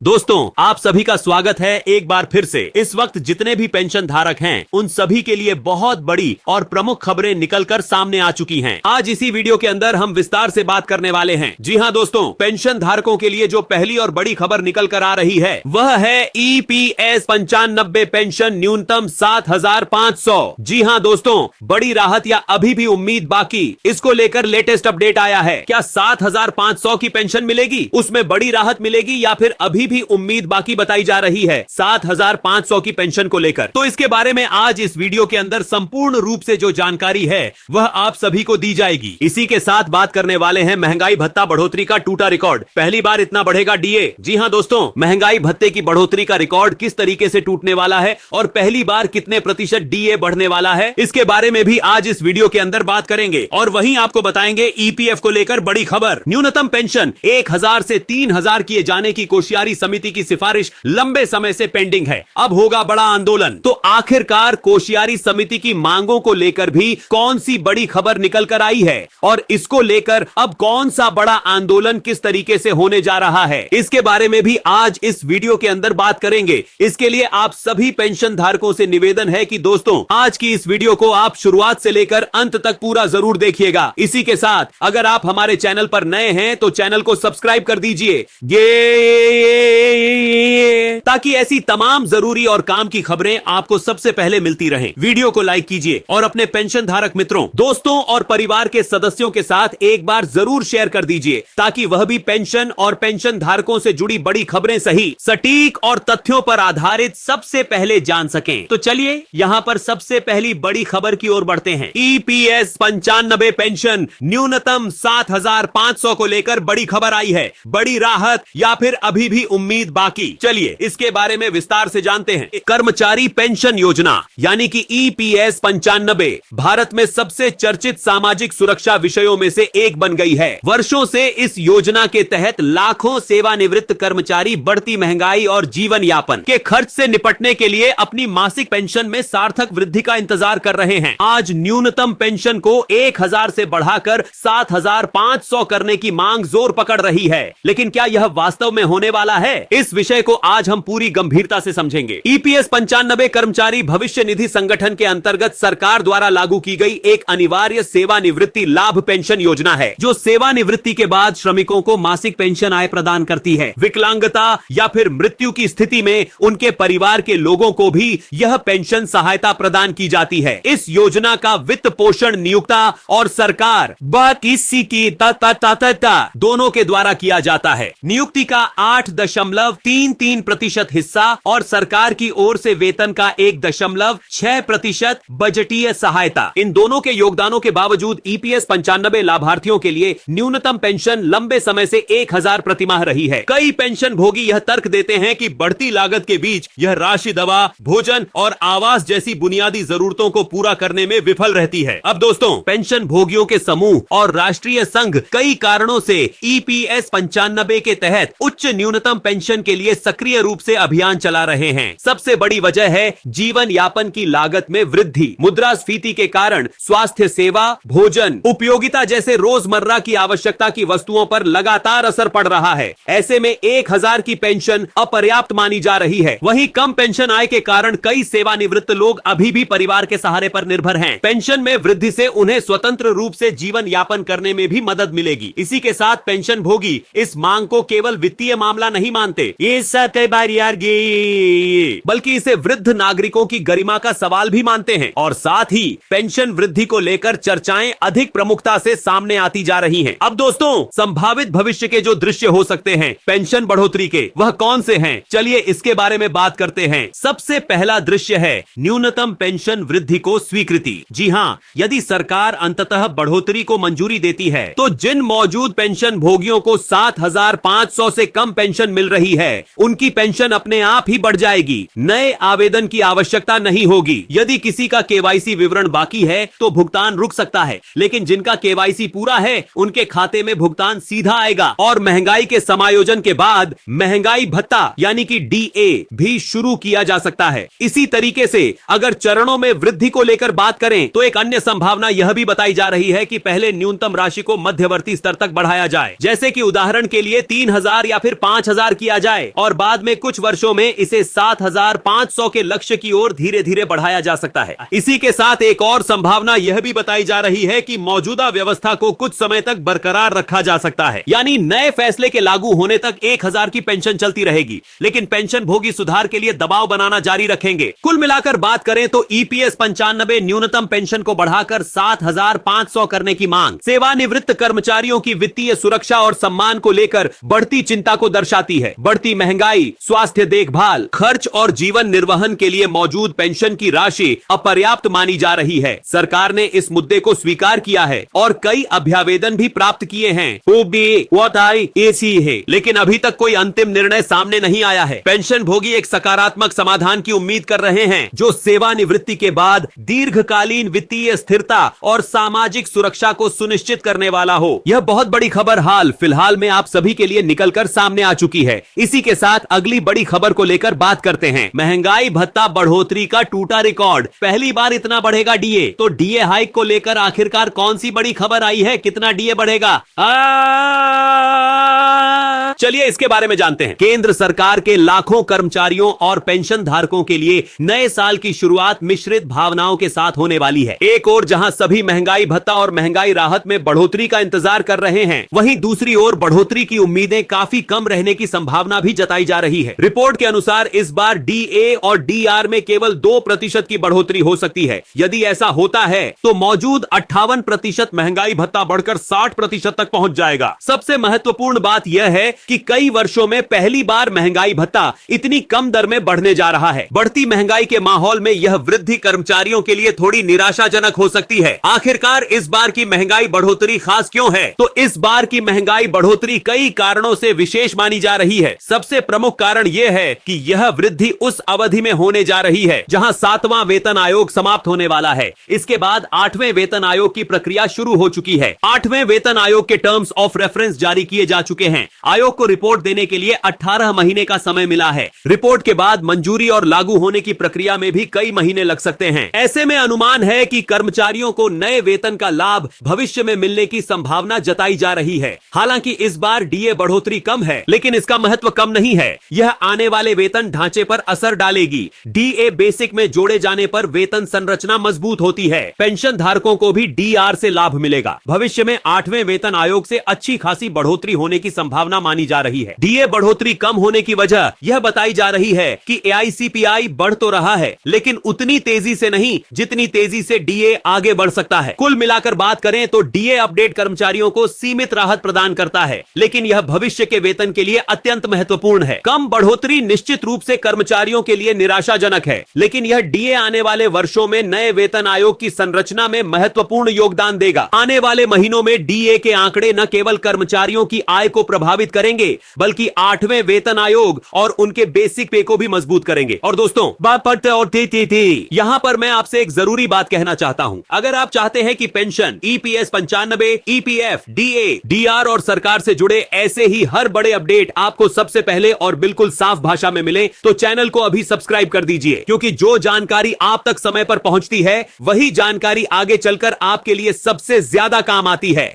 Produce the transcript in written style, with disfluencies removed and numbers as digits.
दोस्तों, आप सभी का स्वागत है एक बार फिर से। इस वक्त जितने भी पेंशन धारक हैं उन सभी के लिए बहुत बड़ी और प्रमुख खबरें निकलकर सामने आ चुकी हैं। आज इसी वीडियो के अंदर हम विस्तार से बात करने वाले हैं। जी हां दोस्तों, पेंशन धारकों के लिए जो पहली और बड़ी खबर निकल कर आ रही है वह है EPS 95 पेंशन न्यूनतम 7,500। जी हां दोस्तों, बड़ी राहत या अभी भी उम्मीद बाकी, इसको लेकर लेटेस्ट अपडेट आया है। क्या 7,500 की पेंशन मिलेगी, उसमें बड़ी राहत मिलेगी या फिर अभी भी उम्मीद बाकी बताई जा रही है 7,500 की पेंशन को लेकर? तो इसके बारे में आज इस वीडियो के अंदर संपूर्ण रूप से जो जानकारी है वह आप सभी को दी जाएगी। इसी के साथ बात करने वाले हैं महंगाई भत्ता बढ़ोतरी का टूटा रिकॉर्ड, पहली बार इतना बढ़ेगा डीए। जी हां दोस्तों, महंगाई भत्ते की बढ़ोतरी का रिकॉर्ड किस तरीके से टूटने वाला है और पहली बार कितने प्रतिशत डीए बढ़ने वाला है, इसके बारे में भी आज इस वीडियो के अंदर बात करेंगे। और वहीं आपको बताएंगे ईपीएफ को लेकर बड़ी खबर, न्यूनतम पेंशन 1,000 से 3,000 किए जाने की कोश्यारी समिति की सिफारिश लंबे समय से पेंडिंग है। अब होगा बड़ा आंदोलन। तो आखिरकार कोश्यारी समिति की मांगों को लेकर भी कौन सी बड़ी खबर निकल कर आई है और इसको लेकर अब कौन सा बड़ा आंदोलन किस तरीके से होने जा रहा है, इसके बारे में भी आज इस वीडियो के अंदर बात करेंगे। इसके लिए आप सभी पेंशन धारकों से निवेदन है कि दोस्तों आज की इस वीडियो को आप शुरुआत से लेकर अंत तक पूरा जरूर देखिएगा। इसी के साथ अगर आप हमारे चैनल पर नए हैं तो चैनल को सब्सक्राइब कर दीजिए ताकि ऐसी तमाम जरूरी और काम की खबरें आपको सबसे पहले मिलती रहें। वीडियो को लाइक कीजिए और अपने पेंशन धारक मित्रों, दोस्तों और परिवार के सदस्यों के साथ एक बार जरूर शेयर कर दीजिए ताकि वह भी पेंशन और पेंशन धारकों से जुड़ी बड़ी खबरें सही, सटीक और तथ्यों पर आधारित सबसे पहले जान सकें। तो चलिए यहां पर सबसे पहली बड़ी खबर की ओर बढ़ते हैं। EPS 95 पेंशन न्यूनतम 7,500 को लेकर बड़ी खबर आई है। बड़ी राहत या फिर अभी भी उम्मीद बाकी, चलिए इसके बारे में विस्तार से जानते हैं। कर्मचारी पेंशन योजना यानी कि EPS 95 भारत में सबसे चर्चित सामाजिक सुरक्षा विषयों में से एक बन गई है। वर्षों से इस योजना के तहत लाखों सेवानिवृत्त कर्मचारी बढ़ती महंगाई और जीवन यापन के खर्च से निपटने के लिए अपनी मासिक पेंशन में सार्थक वृद्धि का इंतजार कर रहे हैं। आज न्यूनतम पेंशन को 1,000 से बढ़ाकर 7,500 करने की मांग जोर पकड़ रही है, लेकिन क्या यह वास्तव में होने वाला है? इस विषय को आज हम पूरी गंभीरता से समझेंगे। EPS 95 कर्मचारी भविष्य निधि संगठन के अंतर्गत सरकार द्वारा लागू की गई एक अनिवार्य सेवानिवृत्ति लाभ पेंशन योजना है, जो सेवानिवृत्ति के बाद श्रमिकों को मासिक पेंशन आय प्रदान करती है। विकलांगता या फिर मृत्यु की स्थिति में उनके परिवार के लोगों को भी यह पेंशन सहायता प्रदान की जाती है। इस योजना का वित्त पोषण नियोक्ता और सरकार किसी की दोनों के द्वारा किया जाता है। नियुक्ति का 8.33% हिस्सा और सरकार की ओर से वेतन का 1.6% बजटीय सहायता, इन दोनों के योगदानों के बावजूद EPS 95 लाभार्थियों के लिए न्यूनतम पेंशन लंबे समय से 1,000 प्रतिमाह रही है। कई पेंशन भोगी यह तर्क देते हैं कि बढ़ती लागत के बीच यह राशि दवा, भोजन और आवास जैसी बुनियादी जरूरतों को पूरा करने में विफल रहती है। अब दोस्तों, पेंशन भोगियों के समूह और राष्ट्रीय संघ कई कारणों से EPS 95 के तहत उच्च न्यूनतम पेंशन के लिए सक्रिय रूप से अभियान चला रहे हैं। सबसे बड़ी वजह है जीवन यापन की लागत में वृद्धि। मुद्रास्फीति के कारण स्वास्थ्य सेवा, भोजन, उपयोगिता जैसे रोजमर्रा की आवश्यकता की वस्तुओं पर लगातार असर पड़ रहा है। ऐसे में 1,000 की पेंशन अपर्याप्त मानी जा रही है। वहीं कम पेंशन आय के कारण कई सेवानिवृत्त लोग अभी भी परिवार के सहारे पर निर्भर हैं। पेंशन में वृद्धि से उन्हें स्वतंत्र रूप से जीवन यापन करने में भी मदद मिलेगी। इसी के साथ पेंशन भोगी इस मांग को केवल वित्तीय मामला नहीं मानते, ये सब कई बार बल्कि इसे वृद्ध नागरिकों की गरिमा का सवाल भी मानते हैं। और साथ ही पेंशन वृद्धि को लेकर चर्चाएं अधिक प्रमुखता से सामने आती जा रही हैं। अब दोस्तों, संभावित भविष्य के जो दृश्य हो सकते हैं पेंशन बढ़ोतरी के, वह कौन से हैं? चलिए इसके बारे में बात करते हैं। सबसे पहला दृश्य है न्यूनतम पेंशन वृद्धि को स्वीकृति। जी हाँ, यदि सरकार अंततः बढ़ोतरी को मंजूरी देती है तो जिन मौजूद पेंशन भोगियों को 7,500 से कम पेंशन मिल रही है, उनकी पेंशन पेंशन अपने आप ही बढ़ जाएगी। नए आवेदन की आवश्यकता नहीं होगी। यदि किसी का केवाईसी विवरण बाकी है तो भुगतान रुक सकता है, लेकिन जिनका केवाईसी पूरा है उनके खाते में भुगतान सीधा आएगा। और महंगाई के समायोजन के बाद महंगाई भत्ता यानी कि डीए भी शुरू किया जा सकता है। इसी तरीके से अगर चरणों में वृद्धि को लेकर बात करें तो एक अन्य संभावना यह भी बताई जा रही है कि पहले न्यूनतम राशि को मध्यवर्ती स्तर तक बढ़ाया जाए, जैसे कि उदाहरण के लिए 3,000 या फिर 5,000 किया जाए और बाद में कुछ वर्षों में इसे 7,500 के लक्ष्य की ओर धीरे धीरे बढ़ाया जा सकता है। इसी के साथ एक और संभावना यह भी बताई जा रही है कि मौजूदा व्यवस्था को कुछ समय तक बरकरार रखा जा सकता है, यानी नए फैसले के लागू होने तक 1,000 की पेंशन चलती रहेगी, लेकिन पेंशन भोगी सुधार के लिए दबाव बनाना जारी रखेंगे। कुल मिलाकर बात करें तो ईपीएस 95 न्यूनतम पेंशन को बढ़ाकर 7,500 करने की मांग सेवानिवृत्त कर्मचारियों की वित्तीय सुरक्षा और सम्मान को लेकर बढ़ती चिंता को दर्शाती है। बढ़ती महंगाई, स्वास्थ्य देखभाल खर्च और जीवन निर्वहन के लिए मौजूद पेंशन की राशि अपर्याप्त मानी जा रही है। सरकार ने इस मुद्दे को स्वीकार किया है और कई अभ्यावेदन भी प्राप्त किए हैं। है, लेकिन अभी तक कोई अंतिम निर्णय सामने नहीं आया है। पेंशन भोगी एक सकारात्मक समाधान की उम्मीद कर रहे हैं, जो सेवानिवृत्ति के बाद दीर्घकालीन वित्तीय स्थिरता और सामाजिक सुरक्षा को सुनिश्चित करने वाला हो। यह बहुत बड़ी खबर फिलहाल में आप सभी के लिए निकलकर सामने आ चुकी है। इसी के साथ अगली बड़ी खबर को लेकर बात करते हैं। महंगाई भत्ता बढ़ोतरी का टूटा रिकॉर्ड, पहली बार इतना बढ़ेगा डीए। तो डीए हाइक को लेकर आखिरकार कौन सी बड़ी खबर आई है, कितना डीए बढ़ेगा, चलिए इसके बारे में जानते हैं। केंद्र सरकार के लाखों कर्मचारियों और पेंशन धारकों के लिए नए साल की शुरुआत मिश्रित भावनाओं के साथ होने वाली है। एक ओर जहां सभी महंगाई भत्ता और महंगाई राहत में बढ़ोतरी का इंतजार कर रहे हैं, वहीं दूसरी ओर बढ़ोतरी की उम्मीदें काफी कम रहने की संभावना भी जताई जा रही है। रिपोर्ट के अनुसार इस बार डीए और डीआर में केवल 2% की बढ़ोतरी हो सकती है। यदि ऐसा होता है तो मौजूद 58% महंगाई भत्ता बढ़कर 60% तक पहुंच जाएगा। सबसे महत्वपूर्ण बात यह है कि कई वर्षों में पहली बार महंगाई भत्ता इतनी कम दर में बढ़ने जा रहा है। बढ़ती महंगाई के माहौल में यह वृद्धि कर्मचारियों के लिए थोड़ी निराशाजनक हो सकती है। आखिरकार इस बार की महंगाई बढ़ोतरी खास क्यों है? तो इस बार की महंगाई बढ़ोतरी कई कारणों से विशेष मानी जा रही है। सबसे प्रमुख कारण यह है कि यह वृद्धि उस अवधि में होने जा रही है जहां 7वां वेतन आयोग समाप्त होने वाला है। इसके बाद 8वें वेतन आयोग की प्रक्रिया शुरू हो चुकी है। 8वें वेतन आयोग के टर्म्स ऑफ रेफरेंस जारी किए जा चुके हैं। आयोग को रिपोर्ट देने के लिए 18 महीने का समय मिला है। रिपोर्ट के बाद मंजूरी और लागू होने की प्रक्रिया में भी कई महीने लग सकते हैं। ऐसे में अनुमान है कि कर्मचारियों को नए वेतन का लाभ भविष्य में मिलने की संभावना जताई जा रही है। हालांकि इस बार डीए बढ़ोतरी कम है, लेकिन इसका महत्व कम नहीं है। यह आने वाले वेतन ढांचे पर असर डालेगी। डीए बेसिक में जोड़े जाने पर वेतन संरचना मजबूत होती है। पेंशन धारकों को भी डीआर से लाभ मिलेगा। भविष्य में 8वें वेतन आयोग से अच्छी खासी बढ़ोतरी होने की संभावना मानी जा रही है। डीए बढ़ोतरी कम होने की वजह यह बताई जा रही है कि एआईसीपीआई बढ़ तो रहा है, लेकिन उतनी तेजी से नहीं जितनी तेजी से डीए आगे बढ़ सकता है। कुल मिलाकर बात करें तो डीए अपडेट कर्मचारियों को सीमित राहत प्रदान करता है, लेकिन यह भविष्य के वेतन के लिए अत्यंत महत्वपूर्ण है। कम बढ़ोतरी निश्चित रूप से कर्मचारियों के लिए निराशाजनक है, लेकिन यह डीए आने वाले वर्षों में नए वेतन आयोग की संरचना में महत्वपूर्ण योगदान देगा। आने वाले महीनों में डीए के आंकड़े न केवल कर्मचारियों की आय को प्रभावित करेंगे, बल्कि 8वें वेतन आयोग और उनके बेसिक पे को भी मजबूत करेंगे। और दोस्तों, बात पड़ते और यहां पर मैं आपसे एक जरूरी बात कहना चाहता हूं। अगर आप चाहते हैं कि pension, EPS 95, EPF, DA, DR और सरकार से जुड़े ऐसे ही हर बड़े अपडेट आपको सबसे पहले और बिल्कुल साफ भाषा में मिले, तो चैनल को अभी सब्सक्राइब कर दीजिए, क्योंकि जो जानकारी आप तक समय पर पहुंचती है वही जानकारी आगे चलकर आपके लिए सबसे ज्यादा काम आती है।